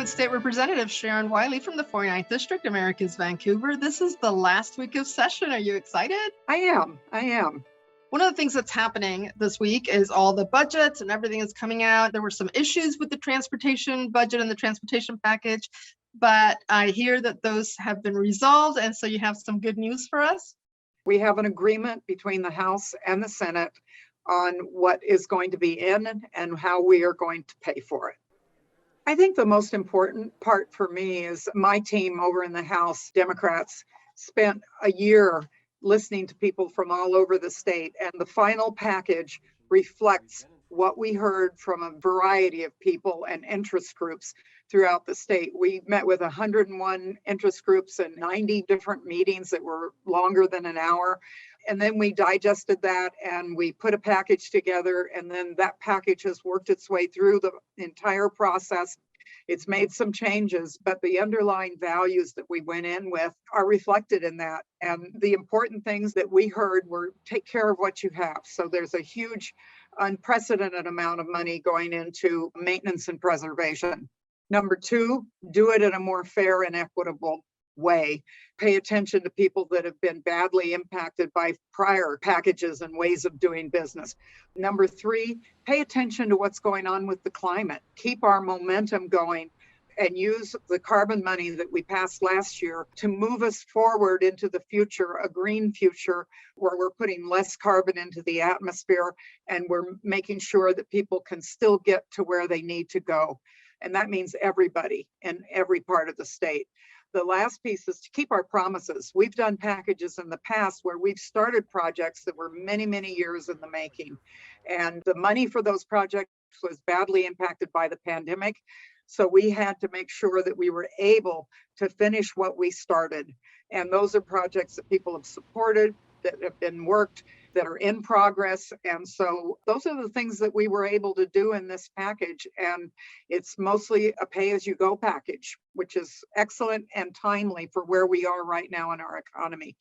State Representative Sharon Wylie from the 49th District, America's Vancouver. This is the last week of session. Are you excited? I am. One of the things that's happening this week is all the budgets and everything is coming out. There were some issues with the transportation budget and the transportation package, but I hear that those have been resolved. And so you have some good news for us. We have an agreement between the House and the Senate on what is going to be in and how we are going to pay for it. I think the most important part for me is my team over in the House, Democrats, spent a year listening to people from all over the state, and the final package reflects what we heard from a variety of people and interest groups throughout the state. We met with 101 interest groups and 90 different meetings that were longer than an hour. And then we digested that and we put a package together, and then that package has worked its way through the entire process. It's made some changes, but the underlying values that we went in with are reflected in that. And the important things that we heard were take care of what you have. So there's a huge, unprecedented amount of money going into maintenance and preservation. Number two, do it in a more fair and equitable way. Pay attention to people that have been badly impacted by prior packages and ways of doing business. Number three, pay attention to what's going on with the climate. Keep our momentum going and use the carbon money that we passed last year to move us forward into the future, a green future where we're putting less carbon into the atmosphere and we're making sure that people can still get to where they need to go. And that means everybody in every part of the state. The last piece is to keep our promises. We've done packages in the past where we've started projects that were many, many years in the making. And the money for those projects was badly impacted by the pandemic. So we had to make sure that we were able to finish what we started. And those are projects that people have supported, that have been worked, that are in progress. And so those are the things that we were able to do in this package. And it's mostly a pay-as-you-go package, which is excellent and timely for where we are right now in our economy.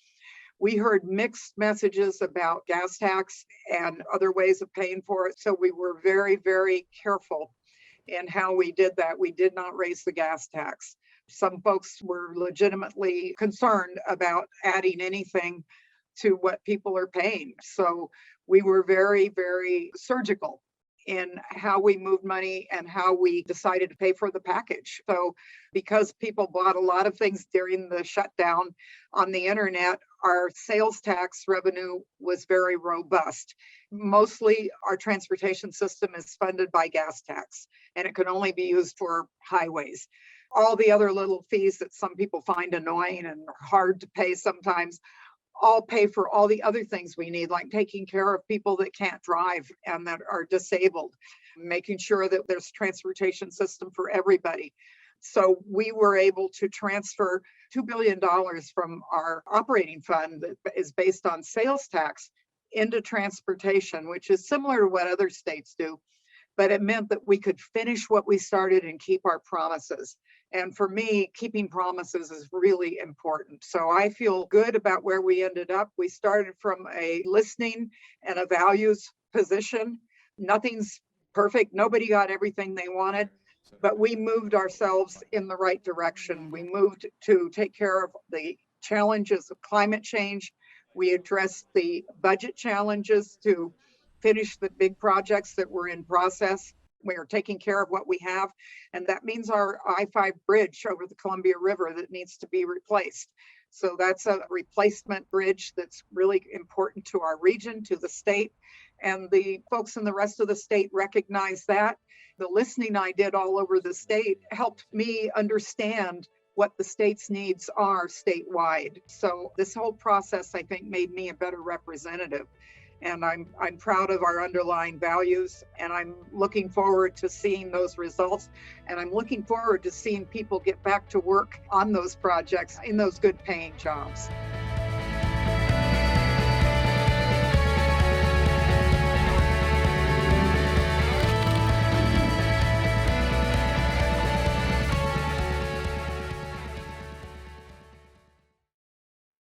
We heard mixed messages about gas tax and other ways of paying for it. So we were very, very careful in how we did that. We did not raise the gas tax. Some folks were legitimately concerned about adding anything to what people are paying. So we were very, very surgical in how we moved money and how we decided to pay for the package. So because people bought a lot of things during the shutdown on the internet, our sales tax revenue was very robust. Mostly our transportation system is funded by gas tax, and it can only be used for highways. All the other little fees that some people find annoying and hard to pay sometimes all pay for all the other things we need, like taking care of people that can't drive and that are disabled, making sure that there's a transportation system for everybody. So we were able to transfer $2 billion from our operating fund that is based on sales tax into transportation, which is similar to what other states do. But it meant that we could finish what we started and keep our promises. And for me, keeping promises is really important. So I feel good about where we ended up. We started from a listening and a values position. Nothing's perfect. Nobody got everything they wanted, but we moved ourselves in the right direction. We moved to take care of the challenges of climate change. We addressed the budget challenges to finish the big projects that were in process. We are taking care of what we have, and that means our I-5 bridge over the Columbia River that needs to be replaced. So that's a replacement bridge that's really important to our region, to the state, and the folks in the rest of the state recognize that. The listening I did all over the state helped me understand what the state's needs are statewide. So this whole process, I think, made me a better representative. And I'm proud of our underlying values, and I'm looking forward to seeing those results. And I'm looking forward to seeing people get back to work on those projects in those good paying jobs.